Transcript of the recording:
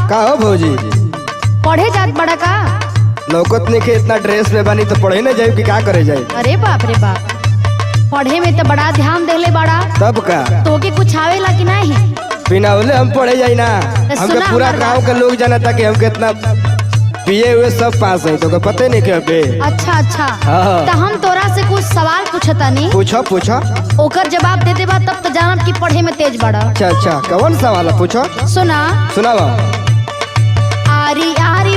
का हो भौजी? पढ़े जात बड़ा का? लौकत नहीं के इतना ड्रेस में बनी तो पढ़े न जाए कि क्या करे जाए? अरे बाप रे बाप, पढ़े में तो बड़ा ध्यान देले बड़ा। तब का तो के कुछ आवेला कि नहीं? बिना बोले हम पढ़े जाए ना। हमके पूरा गांव के लोग जाना था कि हम कितना पिए हुए सब पास है, तो पते नहीं के बे। अच्छा अच्छा। हाँ। तो हम तोरा से कुछ सवाल पूछता नहीं, पूछो पूछो। ओकर जवाब दे देबा तब तो जानब कि पढ़े में तेज बड़ा। अच्छा अच्छा, कौन सवाल है? पूछो। सुना सुनावा। आरी आरी